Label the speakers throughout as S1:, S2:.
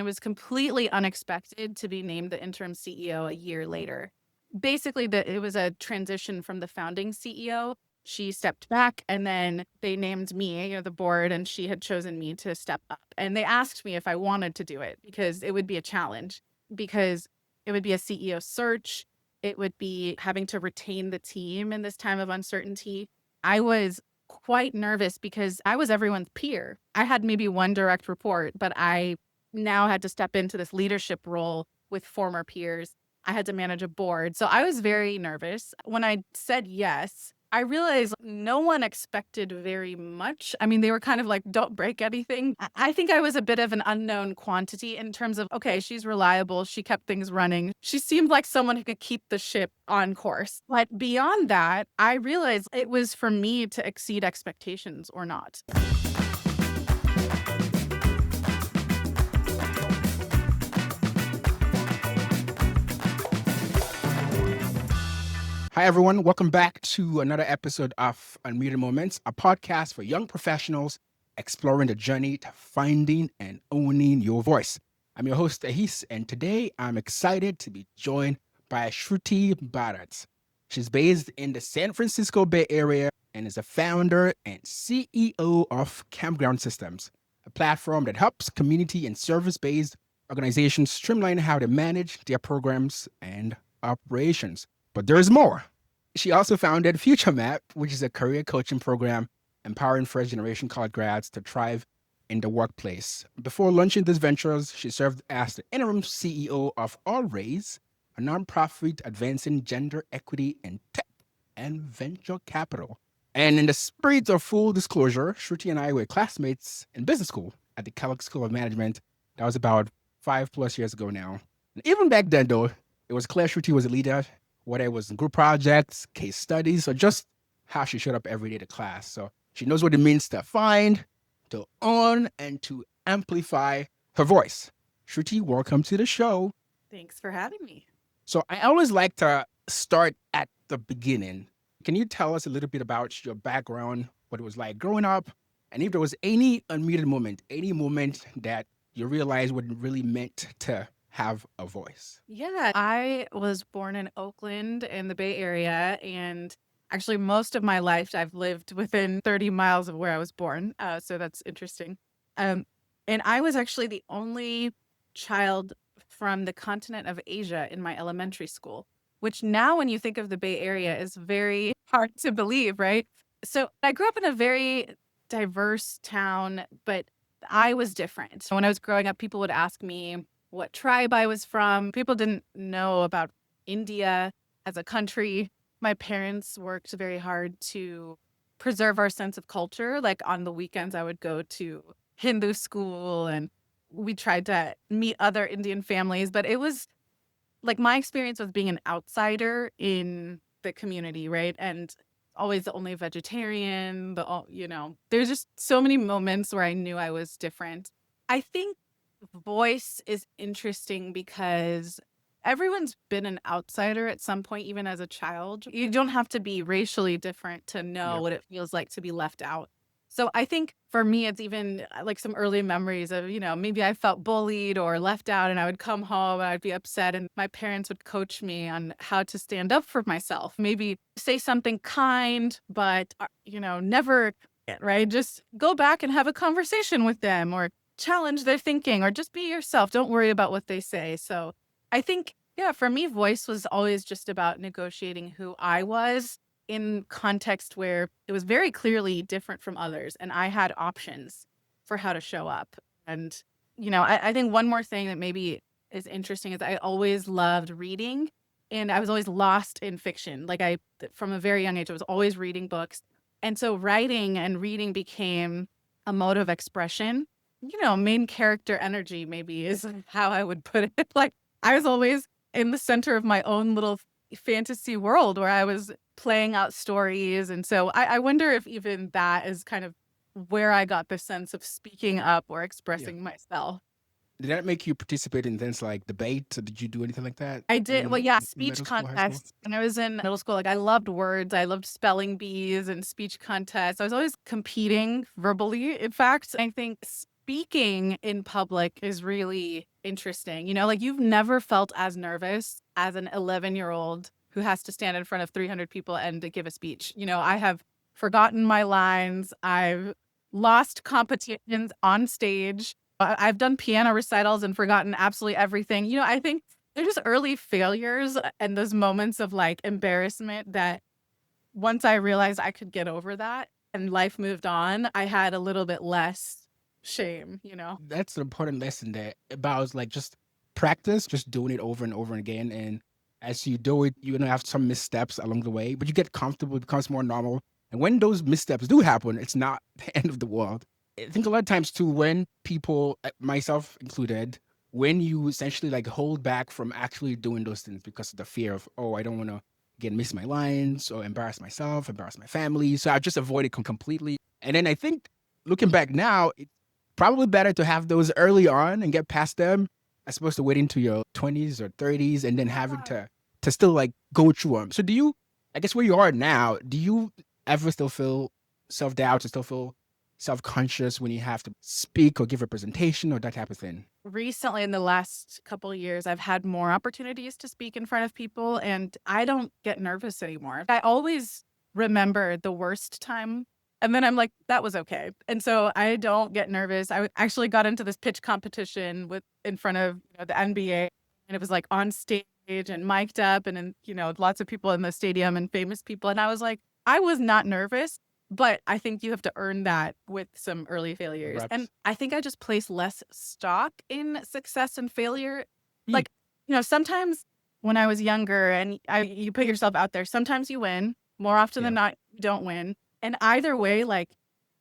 S1: It was completely unexpected to be named the interim CEO a year later. Basically, it was a transition from the founding CEO. She stepped back and then they named me, the board, and she had chosen me to step up. And they asked me if I wanted to do it because it would be a challenge, because it would be a CEO search. It would be having to retain the team in this time of uncertainty. I was quite nervous because I was everyone's peer. I had maybe one direct report, but I now had to step into this leadership role with former peers. I had to manage a board. So I was very nervous. When I said yes, I realized no one expected very much. I mean, they were kind of like, don't break anything. I think I was a bit of an unknown quantity in terms of, okay, she's reliable. She kept things running. She seemed like someone who could keep the ship on course. But beyond that, I realized it was for me to exceed expectations or not.
S2: Hi, everyone. Welcome back to another episode of Unmuted Moments, a podcast for young professionals exploring the journey to finding and owning your voice. I'm your host, Ahis, and today I'm excited to be joined by Sruti Bharat. She's based in the San Francisco Bay Area and is a founder and CEO of Campground Systems, a platform that helps community and service-based organizations streamline how they manage their programs and operations. But there's more. She also founded FutureMap, which is a career coaching program empowering first generation college grads to thrive in the workplace. Before launching these ventures, she served as the interim CEO of All Raise, a nonprofit advancing gender equity in tech and venture capital. And in the spirit of full disclosure, Shruti and I were classmates in business school at the Kellogg School of Management. That was about 5+ years ago now. And even back then, though, it was clear Shruti was a leader, whether it was in group projects, case studies, or just how she showed up every day to class. So she knows what it means to find, to own, and to amplify her voice. Shruti, welcome to the show.
S1: Thanks for having me.
S2: So I always like to start at the beginning. Can you tell us a little bit about your background, what it was like growing up, and if there was any unmuted moment, any moment that you realized what it really meant to have a voice?
S1: Yeah, I was born in Oakland in the Bay Area, and actually most of my life I've lived within 30 miles of where I was born. So that's interesting. Um, and I was actually the only child from the continent of Asia in my elementary school, which now when you think of the Bay Area is very hard to believe, right? So I grew up in a very diverse town, but I was different. So when I was growing up, people would ask me what tribe I was from. People didn't know about India as a country. My parents worked very hard to preserve our sense of culture. Like on the weekends, I would go to Hindu school and we tried to meet other Indian families. But it was like my experience was being an outsider in the community, right? And always the only vegetarian, there's just so many moments where I knew I was different. I think voice is interesting because everyone's been an outsider at some point, even as a child. You don't have to be racially different to know
S2: Yeah.
S1: what it feels like to be left out. So I think for me, it's even like some early memories of, maybe I felt bullied or left out and I would come home and I'd be upset and my parents would coach me on how to stand up for myself. Maybe say something kind, but, never, right? Just go back and have a conversation with them or challenge their thinking or just be yourself. Don't worry about what they say. So I think, yeah, for me, voice was always just about negotiating who I was in context where it was very clearly different from others. And I had options for how to show up. And, I think one more thing that maybe is interesting is I always loved reading and I was always lost in fiction. From a very young age, I was always reading books. And so writing and reading became a mode of expression. Main character energy maybe is how I would put it. Like I was always in the center of my own little fantasy world where I was playing out stories. And so I wonder if even that is kind of where I got the sense of speaking up or
S2: Yeah.
S1: expressing myself.
S2: Did that make you participate in things like debate? Or did you do anything like that
S1: I did, well,
S2: in
S1: yeah, speech
S2: middle school, high school?
S1: contests. When I was in middle school, like I loved words. I loved spelling bees and speech contests. I was always competing verbally, in fact. I think speaking in public is really interesting. You know, like you've never felt as nervous as an 11-year-old who has to stand in front of 300 people and to give a speech. You know, I have forgotten my lines. I've lost competitions on stage. I've done piano recitals and forgotten absolutely everything. You know, I think there's just early failures and those moments of like embarrassment that once I realized I could get over that and life moved on, I had a little bit less shame, you know?
S2: That's an important lesson there about like just practice, just doing it over and over again. And as you do it, you're gonna have some missteps along the way, but you get comfortable, it becomes more normal. And when those missteps do happen, it's not the end of the world. I think a lot of times too, when people, myself included, when you essentially like hold back from actually doing those things because of the fear of, oh, I don't want to again miss my lines or embarrass myself, embarrass my family. So I just avoid it completely. And then I think looking back now, probably better to have those early on and get past them as opposed to waiting to your 20s or 30s and then having to still like go through them. So do you, I guess where you are now, do you ever still feel self-doubt or still feel self-conscious when you have to speak or give a presentation or that type of thing?
S1: Recently, in the last couple of years, I've had more opportunities to speak in front of people, and I don't get nervous anymore. I always remember the worst time, and then I'm like, that was okay. And so I don't get nervous. Actually got into this pitch competition with in front of the NBA, and it was like on stage and mic'd up, and then lots of people in the stadium and famous people, and I was like, I was not nervous. But I think you have to earn that with some early failures. And
S2: Reps.
S1: I think I just place less stock in success and failure.
S2: Hmm.
S1: Like, sometimes when I was younger and you put yourself out there, sometimes you win. More often than
S2: Yeah.
S1: not, you don't win. And either way, like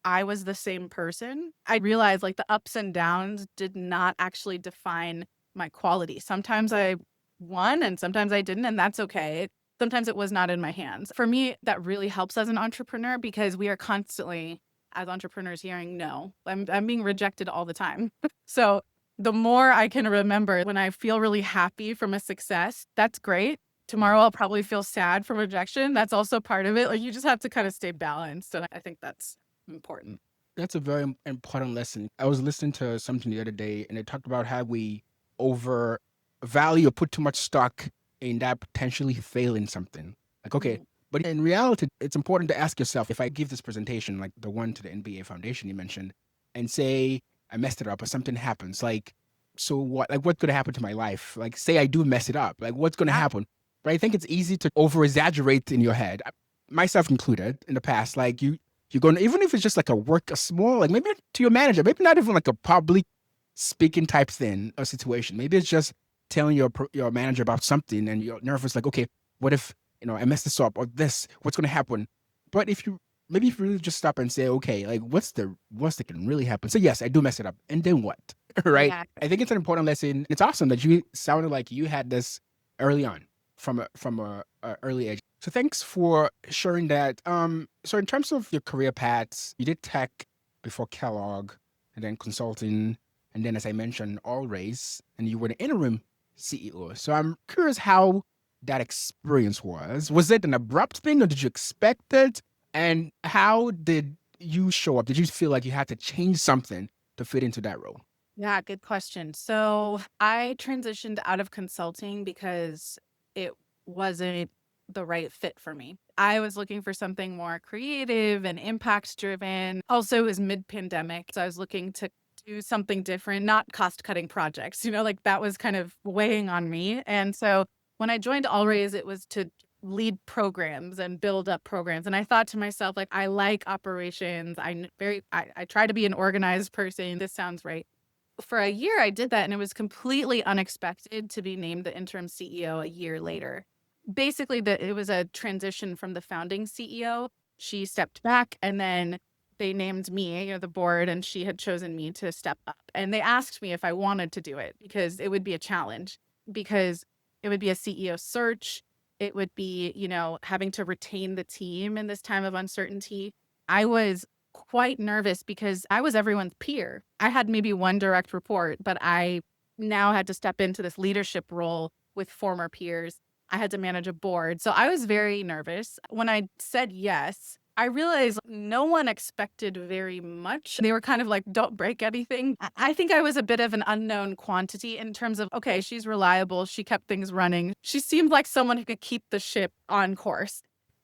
S1: I was the same person. I realized like the ups and downs did not actually define my quality. Sometimes I won and sometimes I didn't, and that's okay. Sometimes it was not in my hands. For me, that really helps as an entrepreneur because we are constantly, as entrepreneurs, hearing no. I'm being rejected all the time. So the more I can remember when I feel really happy from a success, that's great.
S2: Yeah.
S1: Tomorrow I'll probably feel sad from rejection. That's also part of it. Like you just have to kind of stay balanced. And I think that's important.
S2: That's a very important lesson. I was listening to something the other day and they talked about how we over value or put too much stock in that potentially failing something. Like, okay,
S1: Mhm.
S2: but in reality, it's important to ask yourself if I give this presentation, like the one to the NBA Foundation you mentioned, and say I messed it up or something happens, like, so what? Like, what's going to happen to my life? Like, say I do mess it up, like, what's going to
S1: Yeah.
S2: happen? But I think it's easy to over exaggerate in your head, myself included, in the past. Like, you're going to, even if it's just like a small, like maybe to your manager, maybe not even like a public speaking type thing or situation. Maybe it's just telling your manager about something and you're nervous, like, okay, what if, I messed this up or this, what's going to happen? But maybe if you really just stop and say, okay, like, what's the worst that can really happen? So, yes, I do mess it up. And then what? Right?
S1: Yeah.
S2: I think it's an important lesson. It's awesome that you sounded like you had this early on from a early age. So thanks for sharing that. So in terms of your career paths, you did tech before Kellogg, and then consulting, and then as I mentioned, Allrace, and you were the interim CEO. So I'm curious how that experience was. Was it an abrupt thing, or did you expect it? And how did you show up? Did you feel like you had to change something to fit into that role?
S1: Yeah, good question. So I transitioned out of consulting because it wasn't the right fit for me. I was looking for something more creative and impact driven. Also, it was mid pandemic. So I was looking to do something different, not cost cutting projects, like that was kind of weighing on me. And so when I joined Allraise, it was to lead programs and build up programs. And I thought to myself, like, I like operations. I try to be an organized person. This sounds right. For a year, I did that, and it was completely unexpected to be named the interim CEO a year later. Basically, it was a transition from the founding CEO. She stepped back, and then they named me, the board, and she had chosen me to step up. And they asked me if I wanted to do it because it would be a challenge, because it would be a CEO search. It would be, having to retain the team in this time of uncertainty. I was quite nervous because I was everyone's peer. I had maybe one direct report, but I now had to step into this leadership role with former peers. I had to manage a board. So I was very nervous. When I said yes, I realized no one expected very much. They were kind of like, don't break anything. I think I was a bit of an unknown quantity in terms of, okay, she's reliable. She kept things running. She seemed like someone who could keep the ship on course.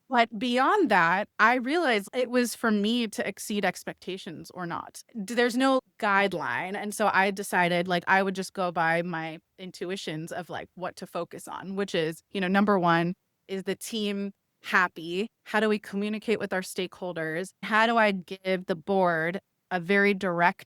S1: But beyond that, I realized it was for me to exceed expectations or not. There's no guideline. And so I decided like I would just go by my intuitions of like what to focus on, which is, number one, is the team happy? How do we communicate with our stakeholders? How do I give the board a very direct,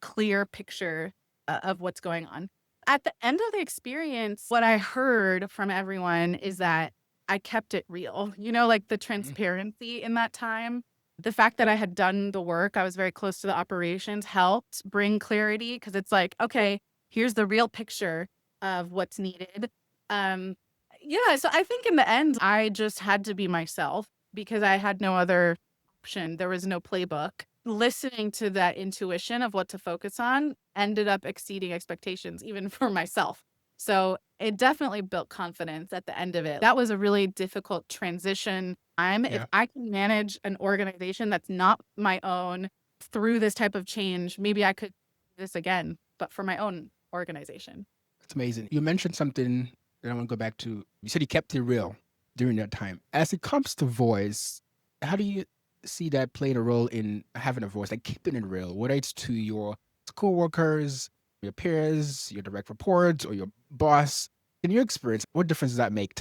S1: clear picture of what's going on? At the end of the experience, what I heard from everyone is that I kept it real, like the
S2: Mhm.
S1: transparency in that time. The fact that I had done the work, I was very close to the operations, helped bring clarity because it's like, okay, here's the real picture of what's needed. Um, yeah, so I think in the end, I just had to be myself because I had no other option. There was no playbook. Listening to that intuition of what to focus on ended up exceeding expectations, even for myself. So it definitely built confidence at the end of it. That was a really difficult transition time. If
S2: Yeah,
S1: I can manage an organization that's not my own through this type of change, maybe I could do this again, but for my own organization.
S2: that's amazing. You mentioned something that I want to go back to. You said you kept it real during that time. As it comes to voice, how do you see that playing a role in having a voice, like keeping it real, whether it's to your coworkers, your peers, your direct reports, or your boss? In your experience, what difference does that make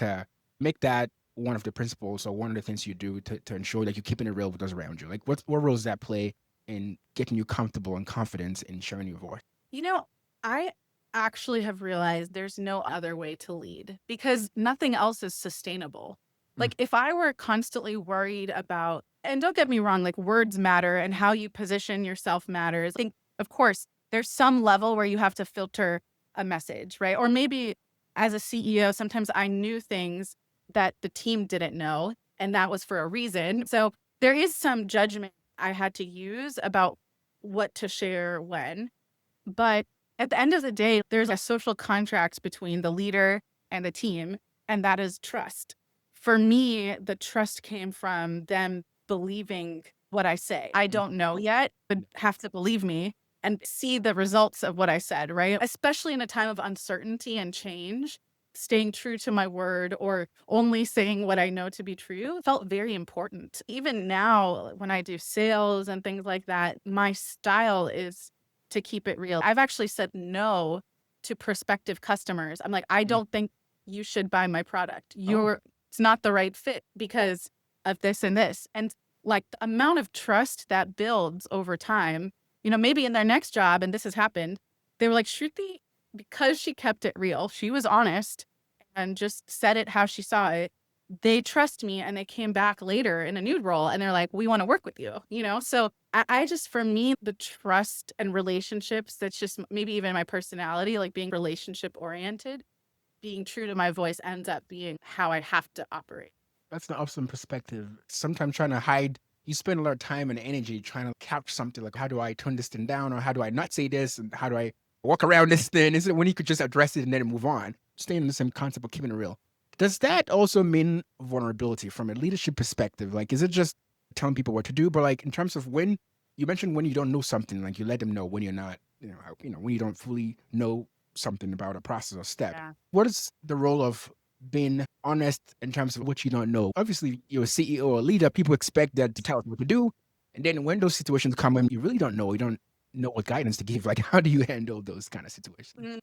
S2: that one of the principles or one of the things you do to ensure that you're keeping it real with those around you? Like, what role does that play in getting you comfortable and confidence in sharing your voice?
S1: You know, I actually have realized there's no other way to lead because nothing else is sustainable.
S2: Mm,
S1: Like, if I were constantly worried about, and don't get me wrong, like words matter and how you position yourself matters. I think, of course, there's some level where you have to filter a message, right? Or maybe as a CEO, sometimes I knew things that the team didn't know, and that was for a reason. So there is some judgment I had to use about what to share when. But at the end of the day, there's a social contract between the leader and the team, and that is trust. For me, the trust came from them believing what I say. I
S2: mm,
S1: don't know yet, but have to believe me and see the results of what I said, right? Especially in a time of uncertainty and change, staying true to my word or only saying what I know to be true felt very important. Even now, when I do sales and things like that, my style is to keep it real. I've actually said no to prospective customers. I'm like, "I
S2: mm.
S1: don't think you should buy my product.
S2: Oh,
S1: It's not the right fit because of this and this." And like the amount of trust that builds over time, maybe in their next job, and this has happened, they were like, Shruti, because she kept it real, she was honest and just said it how she saw it. They trust me and they came back later in a new role and they're like, we want to work with you. So I just, for me, the trust and relationships, that's just maybe even my personality, like being relationship oriented, being true to my voice ends up being how I have to operate.
S2: that's an awesome perspective. Sometimes trying to hide, you spend a lot of time and energy trying to capture something like, how do I tone this thing down? Or how do I not say this? And how do I walk around this thing? Is it when you could just address it and then move on? Staying in the same concept of keeping it real. Does that also mean vulnerability from a leadership perspective? Like, is it just telling people what to do? But like in terms of when you mentioned when you don't know something, like you let them know when you're not, when you don't fully know something about a process or step.
S1: Yeah.
S2: What is the role of being honest in terms of what you don't know? Obviously, you're a CEO or a leader. People expect that to tell us what to do. And then when those situations come when you really don't know, you don't know what guidance to give. Like, how do you handle those kind of situations?
S1: Mm,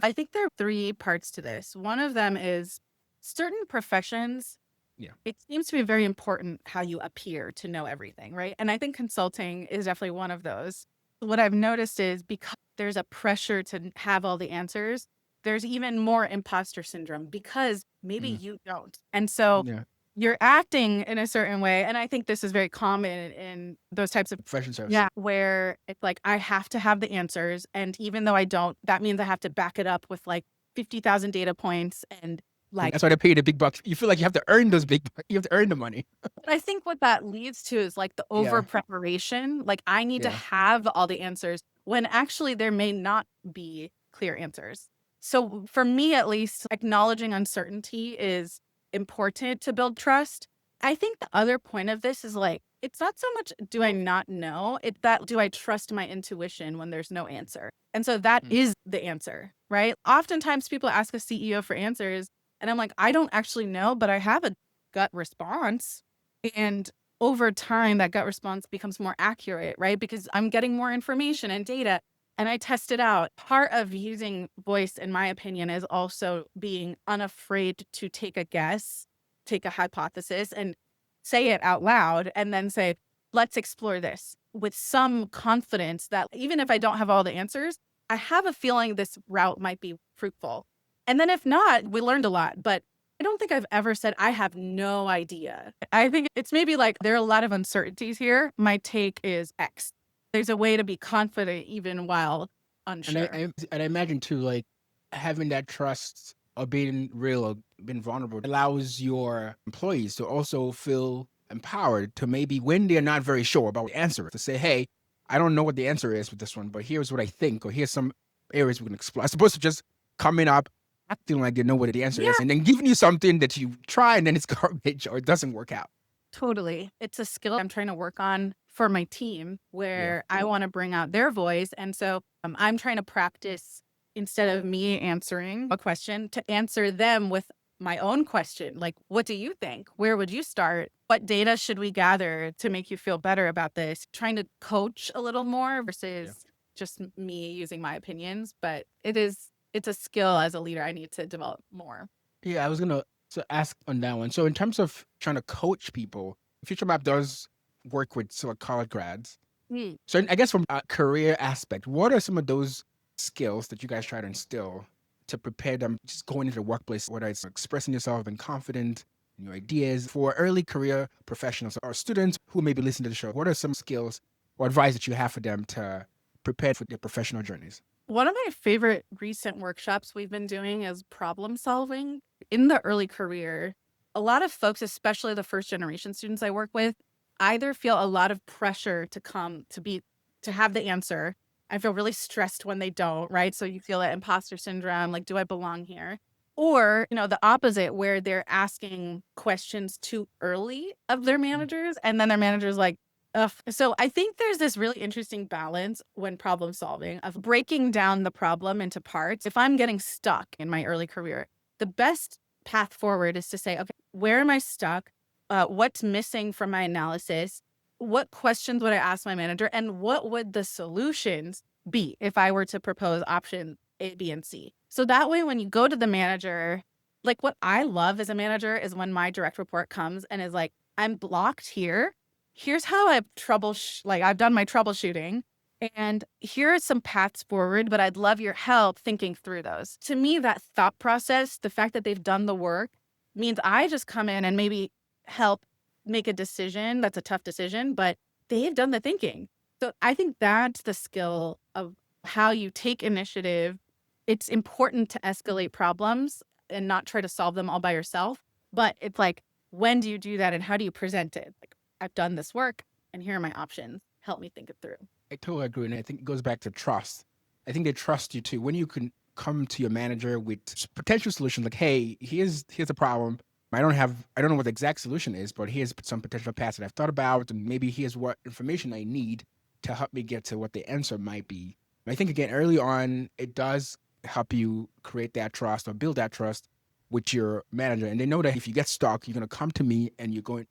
S1: I think there are three parts to this. One of them is certain professions.
S2: Yeah.
S1: It seems to be very important how you appear to know everything, right? And I think consulting is definitely one of those. What I've noticed is because there's a pressure to have all the answers, there's even more imposter syndrome because maybe
S2: Mm,
S1: you don't. And so
S2: yeah.
S1: you're acting in a certain way. And I think this is very common in those types of,
S2: Professional services.
S1: yeah, where it's like, I have to have the answers. And even though I don't, that means I have to back it up with like 50,000 data points and
S2: And
S1: like,
S2: that's why they pay the big bucks. You feel like you have to earn those big bucks. You have to earn the money.
S1: but I think what that leads to is like the over
S2: Yeah.
S1: preparation. Like I need to
S2: Yeah.
S1: have all the answers when actually there may not be clear answers. So for me, at least, acknowledging uncertainty is important to build trust. I think the other point of this is like It's not so much do I not know, it's that do I trust my intuition when there's no answer? And so that
S2: Mm.
S1: is the answer, right? Oftentimes people ask a CEO for answers, and I'm like, I don't actually know, but I have a gut response. And over time, that gut response becomes more accurate, right? Because I'm getting more information and data and I test it out. Part of using voice, in my opinion, is also being unafraid to take a guess, take a hypothesis, and say it out loud and then say, let's explore this with some confidence that even if I don't have all the answers, I have a feeling this route might be fruitful. And then if not, we learned a lot. But I don't think I've ever said I have no idea. I think it's maybe like there are a lot of uncertainties here. My take is X. There's a way to be confident even while
S2: And I,
S1: unsure.
S2: I and I imagine too, like having that trust or being real or being vulnerable allows your employees to also feel empowered to maybe when they're not very sure about the answer to say, hey, I don't know what the answer is with this one, but here's what I think, or here's some areas we can explore. As opposed to just coming up acting like they know what the answer
S1: Yeah,
S2: is and then giving you something that you try and then it's garbage or it doesn't work out.
S1: totally. It's a skill I'm trying to work on for my team
S2: Yeah.
S1: where I want to bring out their voice. And so I'm trying to practice instead of me answering a question to answer them with my own question. Like, what do you think? Where would you start? What data should we gather to make you feel better about this? Trying to coach a little more
S2: Yeah.
S1: versus just me using my opinions. But it's a skill as a leader I need to develop more.
S2: Yeah, I was gonna ask on that one. So in terms of trying to coach people, FutureMap does work with sort of college grads.
S1: Mm.
S2: So I guess from a career aspect, what are some of those skills that you guys try to instill to prepare them just going into the workplace, whether it's expressing yourself and confident in your ideas for early career professionals or students who may be listening to the show? What are some skills or advice that you have for them to prepare for their professional journeys?
S1: One of my favorite recent workshops we've been doing is problem solving in the early career. A lot of folks, especially the first generation students I work with, either feel a lot of pressure to come to have the answer. I feel really stressed when they don't, right? So you feel that imposter syndrome, like, do I belong here? Or, the opposite, where they're asking questions too early of their
S2: Mm.
S1: managers, and then their manager's like, ugh. So I think there's this really interesting balance when problem solving of breaking down the problem into parts. If I'm getting stuck in my early career, the best path forward is to say, okay, where am I stuck? What's missing from my analysis? What questions would I ask my manager? And what would the solutions be if I were to propose option A, B, and C? So that way, when you go to the manager, like what I love as a manager is when my direct report comes and is like, I'm blocked here. Here's how I've done my troubleshooting and here are some paths forward, but I'd love your help thinking through those. To me, that thought process, the fact that they've done the work means I just come in and maybe help make a decision. That's a tough decision, but they've done the thinking. So I think that's the skill of how you take initiative. It's important to escalate problems and not try to solve them all by yourself. But it's like, when do you do that and how do you present it? Like, I've done this work and here are my options. Help me think it through.
S2: I totally agree, and I think it goes back to trust. I think they trust you too when you can come to your manager with potential solutions. Like, hey, here's a problem. I don't know what the exact solution is, but here's some potential paths that I've thought about, and maybe here's what information I need to help me get to what the answer might be. And I think again, early on, it does help you create that trust or build that trust with your manager, and they know that if you get stuck, you're going to come to me, and you're going,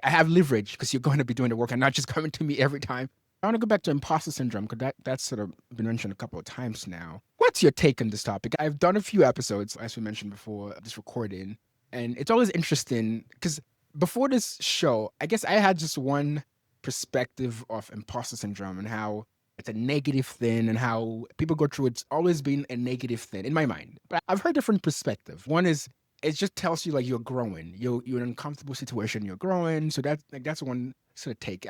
S2: I have leverage because you're going to be doing the work and not just coming to me every time. I want to go back to imposter syndrome because that's sort of been mentioned a couple of times now. What's your take on this topic? I've done a few episodes, as we mentioned before, this recording, and it's always interesting because before this show, I guess I had just one perspective of imposter syndrome and how it's a negative thing and how people go through it's always been a negative thing in my mind. But I've heard different perspective. One is it just tells you like you're growing. You're in an uncomfortable situation, you're growing. So that's one sort of take.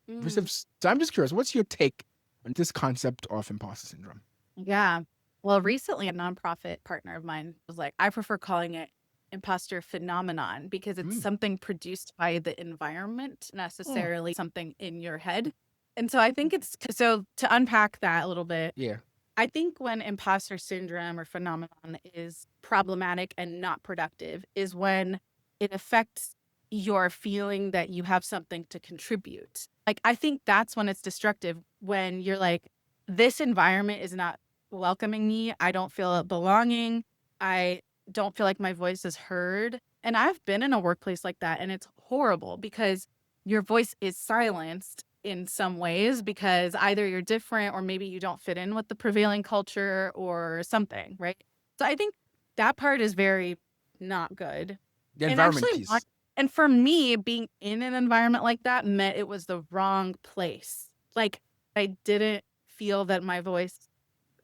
S1: Mm,
S2: So I'm just curious, what's your take on this concept of imposter syndrome?
S1: yeah. Well, recently a nonprofit partner of mine was like, I prefer calling it imposter phenomenon because it's
S2: Mm.
S1: something produced by the environment,
S2: Oh,
S1: necessarily something in your head. And so I think so to unpack that a little bit,
S2: yeah.
S1: I think when imposter syndrome or phenomenon is problematic and not productive is when it affects you're feeling that you have something to contribute. Like, I think that's when it's destructive, when you're like, this environment is not welcoming me. I don't feel belonging. I don't feel like my voice is heard. And I've been in a workplace like that, and it's horrible because your voice is silenced in some ways because either you're different or maybe you don't fit in with the prevailing culture or something, right? So I think that part is very not good.
S2: The
S1: And
S2: environment
S1: actually,
S2: piece.
S1: and for me, being in an environment like that meant it was the wrong place. Like, I didn't feel that my voice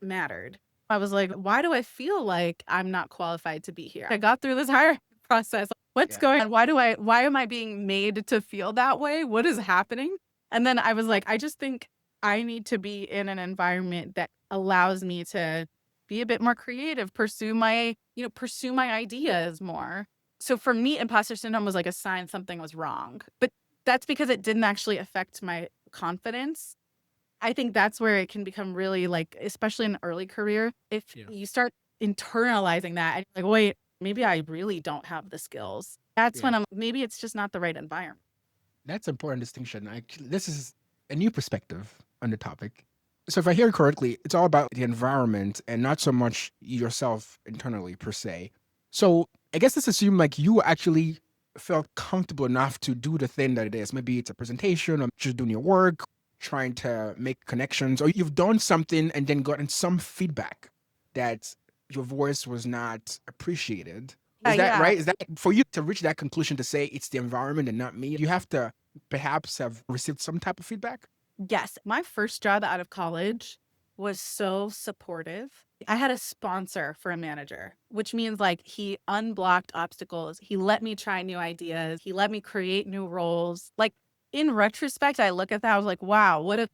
S1: mattered. I was like, why do I feel like I'm not qualified to be here? I got through this hiring process. What's
S2: Yeah.
S1: going on? Why am I being made to feel that way? What is happening? And then I was like, I just think I need to be in an environment that allows me to be a bit more creative, pursue my ideas more. So for me, imposter syndrome was like a sign something was wrong. But that's because it didn't actually affect my confidence. I think that's where it can become really, like, especially in an early career, if
S2: Yeah.
S1: you start internalizing that and you're like, wait, maybe I really don't have the skills. That's
S2: Yeah.
S1: when maybe it's just not the right environment.
S2: That's an important distinction. This is a new perspective on the topic. So, if I hear correctly, it's all about the environment and not so much yourself internally per se. So, I guess let's assume like you actually felt comfortable enough to do the thing that it is. Maybe it's a presentation or just doing your work, trying to make connections, or you've done something and then gotten some feedback that your voice was not appreciated. Is that
S1: Yeah.
S2: right? Is that for you to reach that conclusion to say it's the environment and not me? You have to perhaps have received some type of feedback?
S1: Yes. My first job out of college was so supportive. I had a sponsor for a manager, which means like he unblocked obstacles. He let me try new ideas. He let me create new roles. Like, in retrospect, I look at that, I was like, wow, what a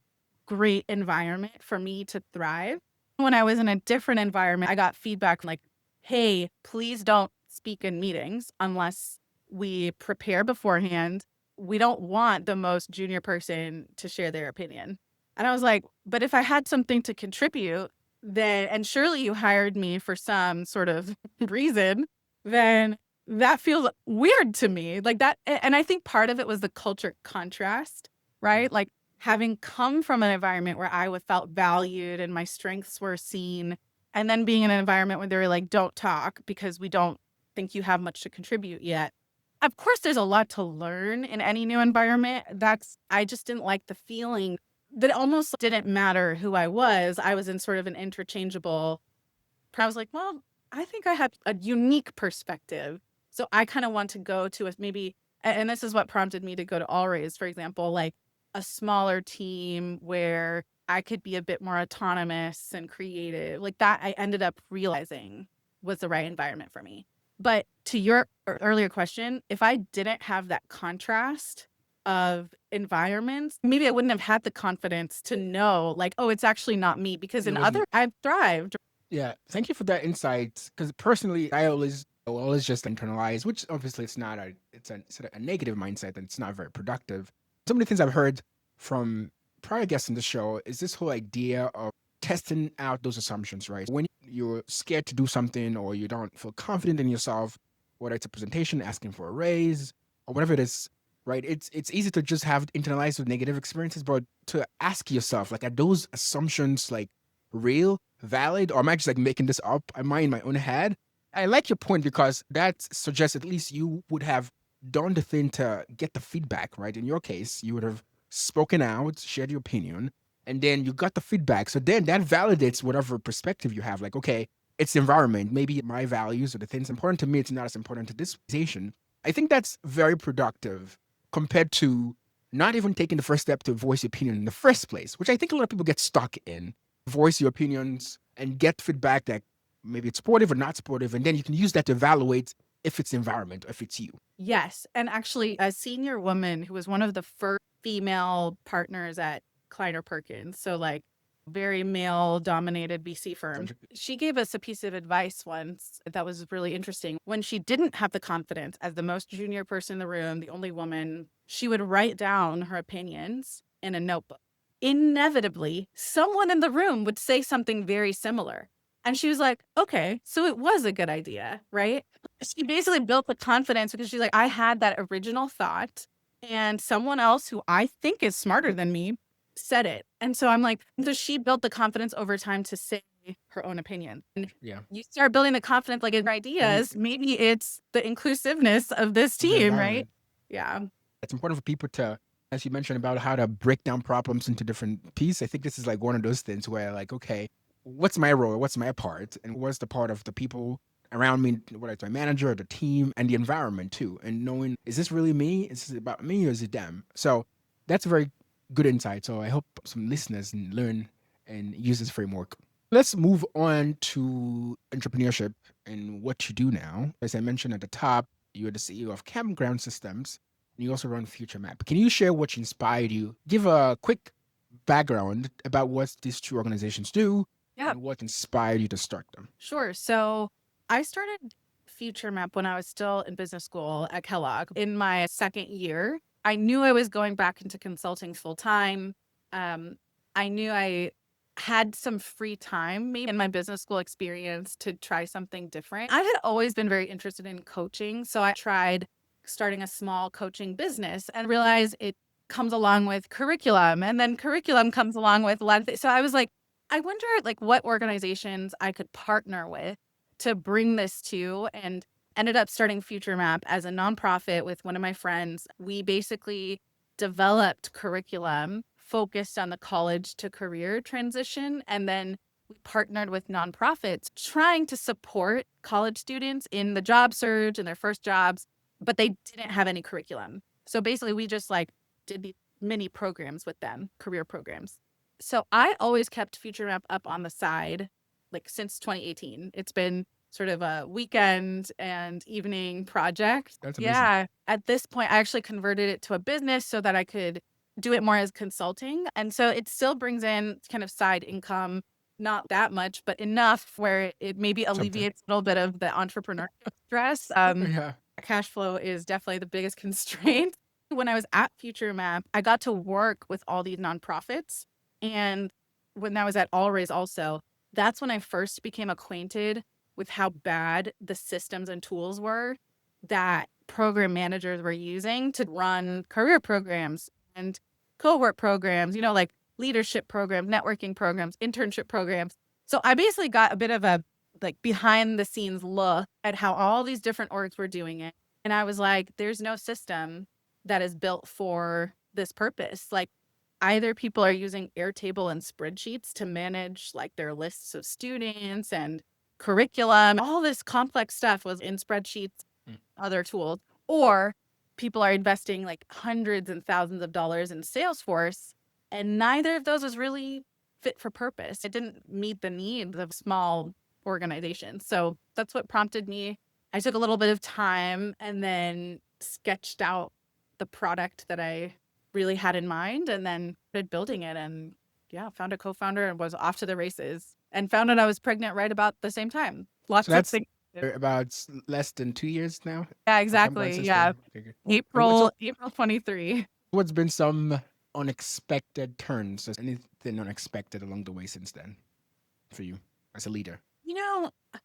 S1: great environment for me to thrive. When I was in a different environment, I got feedback like, hey, please don't speak in meetings unless we prepare beforehand. We don't want the most junior person to share their opinion. And I was like, but if I had something to contribute, then, and surely you hired me for some sort of reason, then that feels weird to me. Like that. And I think part of it was the culture contrast,
S2: Yeah.
S1: right? Like, having come from an environment where I would felt valued and my strengths were seen, and then being in an environment where they were like, don't talk because we don't think you have much to contribute yet. Of course, there's a lot to learn in any new environment. I just didn't like the feeling that it almost didn't matter who I was. I was in sort of an interchangeable. I was like, well, I think I had a unique perspective. So I kind of want to go to a maybe, and this is what prompted me to go to All Raise, for example, like a smaller team where I could be a bit more autonomous and creative. Like that, I ended up realizing was the right environment for me. But to your earlier question, if I didn't have that contrast of environments, maybe I wouldn't have had the confidence to know, like, oh, it's actually not me. Because
S2: It
S1: in other,
S2: wasn't.
S1: I've thrived.
S2: Yeah. Thank you for that insight. Because personally, I always just internalize, which obviously it's a negative mindset and it's not very productive. Some of the things I've heard from prior guests in the show is this whole idea of testing out those assumptions, right? When you're scared to do something or you don't feel confident in yourself, whether it's a presentation, asking for a raise, or whatever it is, right? It's easy to just have internalized with negative experiences, but to ask yourself, like, are those assumptions like real, valid, or am I just like making this up? Am I in my own head? I like your point because that suggests at least you would have done the thing to get the feedback, right? In your case, you would have spoken out, shared your opinion, and then you got the feedback. So then that validates whatever perspective you have. Like, okay, it's the environment. Maybe my values or the things important to me, it's not as important to this organization. I think that's very productive compared to not even taking the first step to voice your opinion in the first place, which I think a lot of people get stuck in. Voice your opinions and get feedback that maybe it's supportive or not supportive, and then you can use that to evaluate if it's the environment or if it's you.
S1: Yes. And actually, a senior woman who was one of the first female partners at Kleiner Perkins, so like very male dominated VC firm, she gave us a piece of advice once that was really interesting. When she didn't have the confidence as the most junior person in the room, the only woman, she would write down her opinions in a notebook. Inevitably, someone in the room would say something very similar. And she was like, okay, so it was a good idea, right? she basically built the confidence because she's like, I had that original thought, and someone else who I think is smarter than me said it. And so I'm like, so she built the confidence over time to say her own opinion. And
S2: Yeah.
S1: you start building the confidence, like in your
S2: And
S1: ideas, maybe it's the inclusiveness of this
S2: of the
S1: team, right?
S2: environment.
S1: Yeah.
S2: It's important for people to, as you mentioned about how to break down problems into different pieces. I think this is like one of those things where like, okay, what's my role? What's my part? And what's the part of the people around me, whether it's my manager or the team and the environment too. And knowing, is this really me? Is this about me or is it them? So that's a very good insight. So I hope some listeners learn and use this framework. Let's move on to entrepreneurship and what you do now. As I mentioned at the top, you're the CEO of Campground Systems and you also run FutureMap. Can you share what inspired you? Give a quick background about what these two organizations do
S1: Yeah.
S2: and what inspired you to start them.
S1: Sure. So I started FutureMap when I was still in business school at Kellogg. In my second year, I knew I was going back into consulting full time. Um, I knew I had some free time, maybe in my business school experience, to try something different. I had always been very interested in coaching. So I tried starting a small coaching business and realized it comes along with curriculum. And then curriculum comes along with a lot of things. So I was like, I wonder like what organizations I could partner with to bring this to, and ended up starting FutureMap as a nonprofit with one of my friends. We basically developed curriculum focused on the college to career transition, and then we partnered with nonprofits trying to support college students in the job search and their first jobs, but they didn't have any curriculum. So basically we just like did these mini programs with them, career programs. So I always kept FutureMap up on the side, like since 2018. It's been sort of a weekend and evening project.
S2: That's amazing.
S1: Yeah. At this point, I actually converted it to a business so that I could do it more as consulting. And so it still brings in kind of side income, not that much, but enough where it maybe
S2: Something.
S1: alleviates a little bit of the entrepreneurial stress.
S2: Yeah.
S1: Cash flow is definitely the biggest constraint. When I was at FutureMap, I got to work with all these nonprofits. And when I was at Allraise also, that's when I first became acquainted with how bad the systems and tools were that program managers were using to run career programs and cohort programs, like leadership programs, networking programs, internship programs. So I basically got a bit of a like behind the scenes look at how all these different orgs were doing it. And I was like, there's no system that is built for this purpose. Like either people are using Airtable and spreadsheets to manage like their lists of students and curriculum. All this complex stuff was in spreadsheets,
S2: Mm.
S1: other tools, or people are investing like hundreds and thousands of dollars in Salesforce, and neither of those was really fit for purpose. It didn't meet the needs of small organizations. So that's what prompted me. I took a little bit of time and then sketched out the product that I really had in mind and then started building it, and yeah, found a co-founder and was off to the races, and found out I was pregnant right about the same time.
S2: So
S1: Lots of
S2: that's
S1: things.
S2: about less than 2 years now
S1: Yeah,
S2: for Campground
S1: exactly. Yeah.
S2: System. Okay, good. And
S1: April 23.
S2: what's been some unexpected turns? Is anything unexpected along the way since then for you as a leader?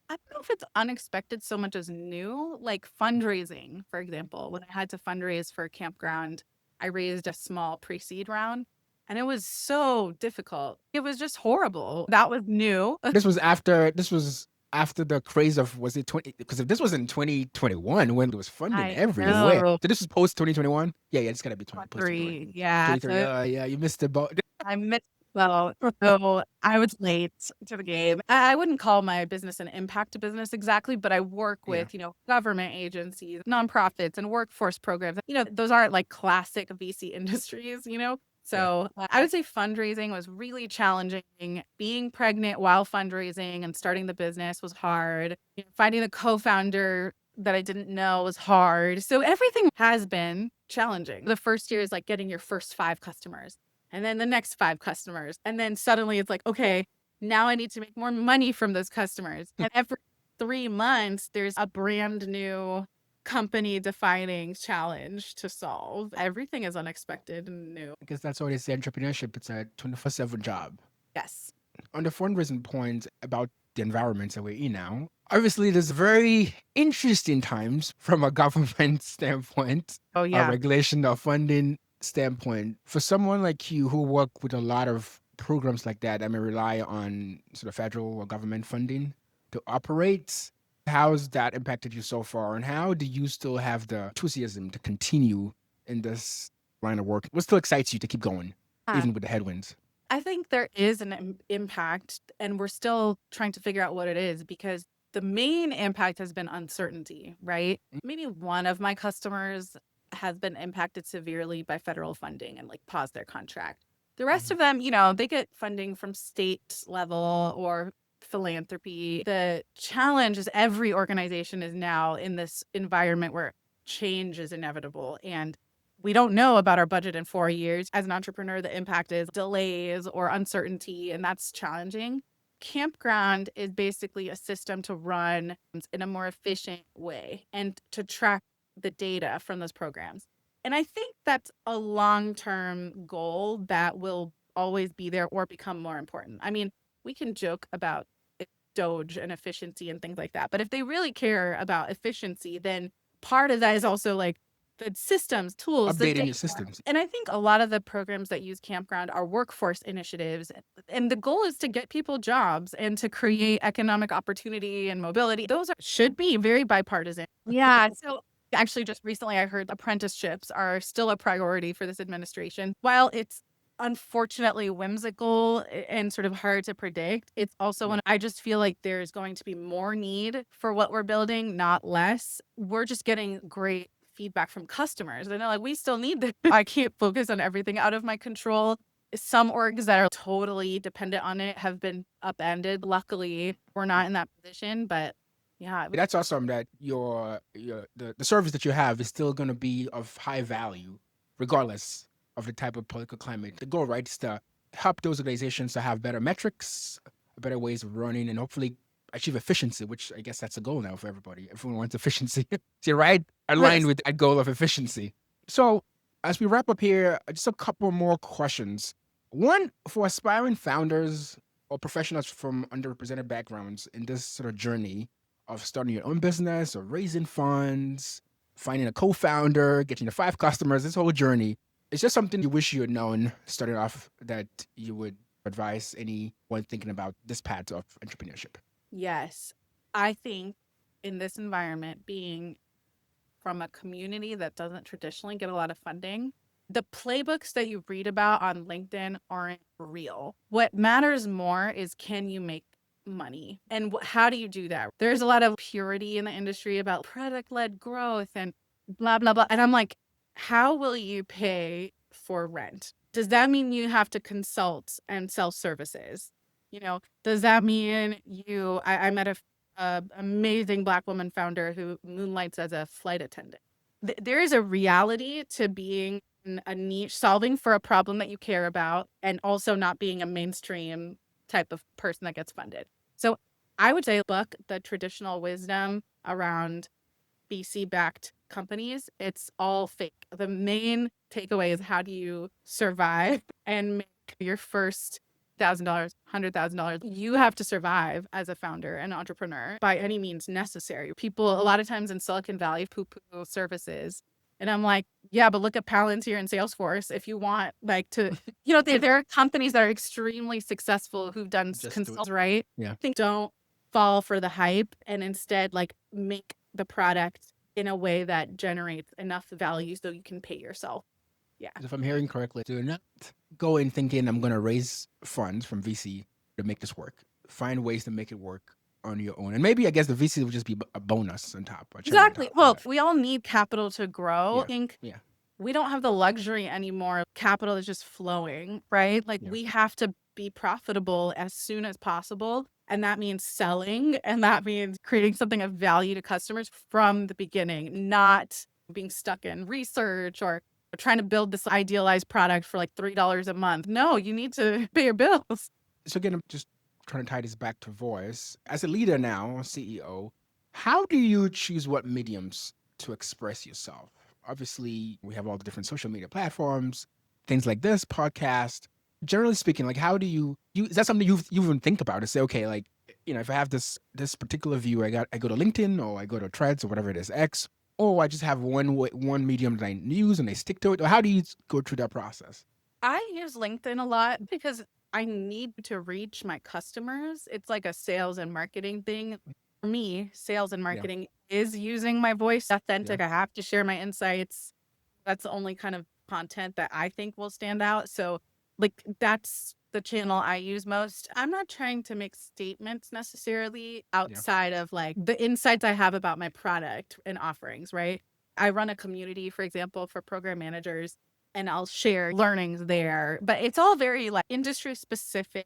S1: I don't know if it's unexpected so much as new, like fundraising, for example. When I had to fundraise for Campground, I raised a small pre-seed round and it was so difficult. It was just horrible. That was new.
S2: This was after the craze of, was it 20, because if this was in 2021 when there was funding
S1: I
S2: everywhere.
S1: know.
S2: So this is post 2021? Yeah, it's gotta be 20 post 2021.
S1: 3. Yeah.
S2: 23.
S1: So
S2: Yeah, you missed the boat.
S1: I missed well, so I was late to the game. I wouldn't call my business an impact business exactly, but I work
S2: Yeah.
S1: with, government agencies, nonprofits, and workforce programs. Those aren't like classic VC industries.
S2: Yeah.
S1: So I would say fundraising was really challenging. Being pregnant while fundraising and starting the business was hard. Finding a co-founder that I didn't know was hard. So everything has been challenging. The first year is like getting your first 5 customers and then the next 5 customers. And then suddenly it's like, okay, now I need to make more money from those customers. And every 3 months, there's a brand new company defining challenge to solve. Everything is unexpected and new.
S2: I guess that's why they say entrepreneurship, it's a 24/7 job.
S1: Yes.
S2: On the fundraising point about the environment that we're in now, Obviously, there's very interesting times from a government standpoint,
S1: Oh,
S2: a
S1: yeah.
S2: regulation or funding standpoint. For someone like you who work with a lot of programs like that may rely on sort of federal or government funding to operate, how's that impacted you so far? And how do you still have the enthusiasm to continue in this line of work? What still excites you to keep going,
S1: Yeah.
S2: even with the headwinds?
S1: I think there is an impact, and we're still trying to figure out what it is because the main impact has been uncertainty, right? Maybe one of my customers has been impacted severely by federal funding and like paused their contract. The rest of them, they get funding from state level or philanthropy. The challenge is every organization is now in this environment where change is inevitable and we don't know about our budget in 4 years. As an entrepreneur, the impact is delays or uncertainty, and that's challenging. Campground is basically a system to run in a more efficient way and to track the data from those programs. And I think that's a long-term goal that will always be there or become more important. I mean, we can joke about Doge and efficiency and things like that, but if they really care about efficiency, then part of that is also like the systems, tools, the
S2: Updating
S1: data.
S2: your systems.
S1: And I think a lot of the programs that use Campground are workforce initiatives. And the goal is to get people jobs and to create economic opportunity and mobility. Should be very bipartisan. Yeah. So actually, just recently, I heard apprenticeships are still a priority for this administration. While it's unfortunately whimsical and sort of hard to predict, it's also when I just feel like there's going to be more need for what we're building, not less. We're just getting great feedback from customers. And they're like, we still need this. I can't focus on everything out of my control. Some orgs that are totally dependent on it have been upended. Luckily, we're not in that position, but yeah.
S2: That's awesome that the service that you have is still going to be of high value, regardless of the type of political climate. The goal, right, is to help those organizations to have better metrics, better ways of running, and hopefully achieve efficiency. Which I guess that's a goal now for everybody. Everyone wants efficiency. So you're right, aligned with that goal of efficiency. So as we wrap up here, just a couple more questions. One for aspiring founders or professionals from underrepresented backgrounds in this sort of journey of starting your own business or raising funds, finding a co-founder, getting the 5 customers, this whole journey. Is just something you wish you had known starting off that you would advise anyone thinking about this path of entrepreneurship?
S1: Yes. I think in this environment, being from a community that doesn't traditionally get a lot of funding, the playbooks that you read about on LinkedIn aren't real. What matters more is can you make money and how do you do that? There's a lot of purity in the industry about product led growth and blah, blah, blah. And I'm like, how will you pay for rent? Does that mean you have to consult and sell services? Does that mean I met a amazing Black woman founder who moonlights as a flight attendant. There is a reality to being in a niche, solving for a problem that you care about, and also not being a mainstream type of person that gets funded. So I would say buck the traditional wisdom around VC-backed companies. It's all fake. The main takeaway is how do you survive and make your first $1,000, $100,000. You have to survive as a founder and entrepreneur by any means necessary. People, a lot of times in Silicon Valley, poo-poo services. And I'm like, yeah, but look at Palantir and Salesforce. If you want like to, there are companies that are extremely successful who've done consults, right?
S2: Yeah.
S1: I think don't fall for the hype and instead like make the product in a way that generates enough value so you can pay yourself. Yeah.
S2: If I'm hearing correctly, do not go in thinking I'm going to raise funds from VC to make this work. Find ways to make it work on your own. And maybe I guess the VC will just be a bonus on top.
S1: Exactly. Well, we all need capital to grow.
S2: Yeah.
S1: I think
S2: Yeah.
S1: we don't have the luxury anymore. Capital is just flowing, right? Like we have to be profitable as soon as possible. And that means selling. And that means creating something of value to customers from the beginning, not being stuck in research or trying to build this idealized product for like $3 a month. No, you need to pay your bills.
S2: So again, I'm just trying to tie this back to voice. As a leader now, CEO, how do you choose what mediums to express yourself? Obviously, we have all the different social media platforms, things like this podcast. Generally speaking, like how do you is that something you even think about to say, okay, like if I have this particular view, I go to LinkedIn or I go to Threads or whatever it is, X, or I just have one medium that I use and I stick to it. Or how do you go through that process?
S1: I use LinkedIn a lot because I need to reach my customers. It's like a sales and marketing thing. For me, sales and
S2: Yeah,
S1: marketing is using my voice
S2: yeah,
S1: authentic. I have to share my insights. That's the only kind of content that I think will stand out. So, like, that's the channel I use most. I'm not trying to make statements necessarily
S2: yeah,
S1: outside of like the insights I have about my product and offerings, right? I run a community, for example, for program managers, and I'll share learnings there, but it's all very like industry specific,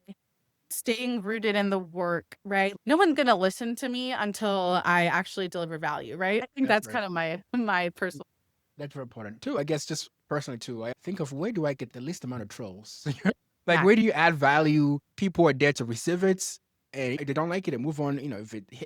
S1: staying rooted in the work, right? No one's gonna listen to me until I actually deliver value, right? I think
S2: that's
S1: that's
S2: right.
S1: kind of my personal.
S2: That's very important too. I guess just personally too. I think of where do I get the least amount of trolls? Like
S1: Yeah.
S2: where do you add value? People are there to receive it, and if they don't like it, and move on.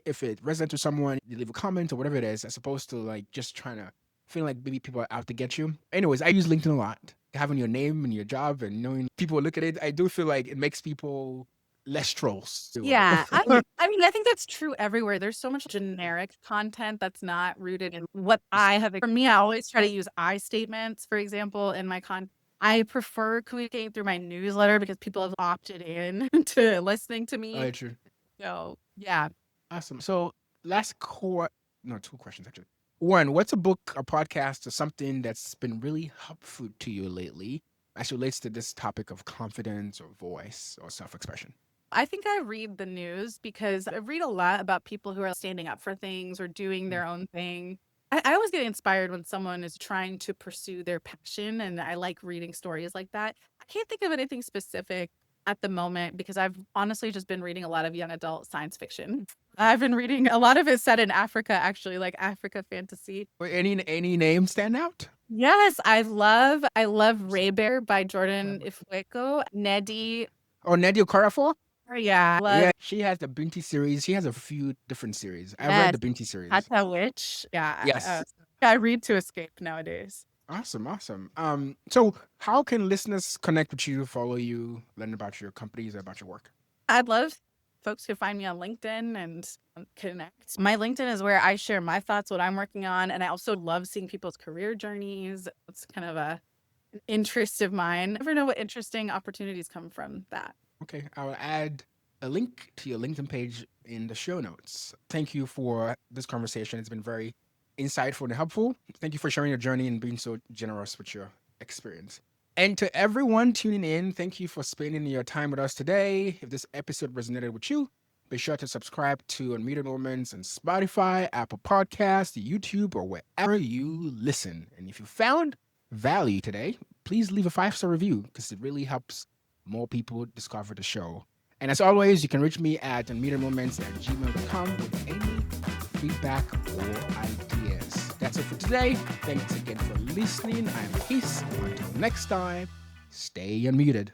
S2: If it resonates with someone, you leave a comment or whatever it is, as opposed to like just trying to feel like maybe people are out to get you. Anyways, I use LinkedIn a lot. Having your name and your job and knowing people look at it, I do feel like it makes people less trolls too.
S1: Yeah, I mean, I think that's true everywhere. There's so much generic content that's not rooted in what I have. For me, I always try to use I statements, for example, in my I prefer communicating through my newsletter because people have opted in to listening to
S2: Oh,
S1: me.
S2: true.
S1: So, yeah.
S2: Awesome. So last core, no, two questions actually. One, what's a book, a podcast, or something that's been really helpful to you lately as it relates to this topic of confidence or voice or self-expression?
S1: I think I read the news because I read a lot about people who are standing up for things or doing
S2: Mm.
S1: their own thing. I always get inspired when someone is trying to pursue their passion, and I like reading stories like that. I can't think of anything specific at the moment because I've honestly just been reading a lot of young adult science fiction. I've been reading a lot of it set in Africa, actually, like Africa fantasy.
S2: Or any names stand out?
S1: Yes, I love Ray Bear by Jordan Ifweko, Nedi.
S2: Oh, Nadia Carafo?
S1: Yeah, I
S2: Yeah,
S1: love.
S2: she has the Binti series. She has a few different series. I've read
S1: Yes.
S2: the Binti series.
S1: Tata Witch. Yeah,
S2: Yes.
S1: I read to escape nowadays.
S2: Awesome, awesome. So how can listeners connect with you, follow you, learn about your companies, about your work?
S1: I'd love folks who find me on LinkedIn and connect. My LinkedIn is where I share my thoughts, what I'm working on, and I also love seeing people's career journeys. It's kind of an interest of mine. Never know what interesting opportunities come from that.
S2: Okay, I will add a link to your LinkedIn page in the show notes. Thank you for this conversation. It's been very insightful and helpful. Thank you for sharing your journey and being so generous with your experience. And to everyone tuning in, thank you for spending your time with us today. If this episode resonated with you, be sure to subscribe to Unmuted Moments on Spotify, Apple Podcasts, YouTube, or wherever you listen. And if you found value today, please leave a 5-star review because it really helps more people discover the show. And as always, you can reach me at unmutedmoments@gmail.com with any feedback or ideas. That's it for today. Thanks again for listening. I'm Peace. Until next time, stay unmuted.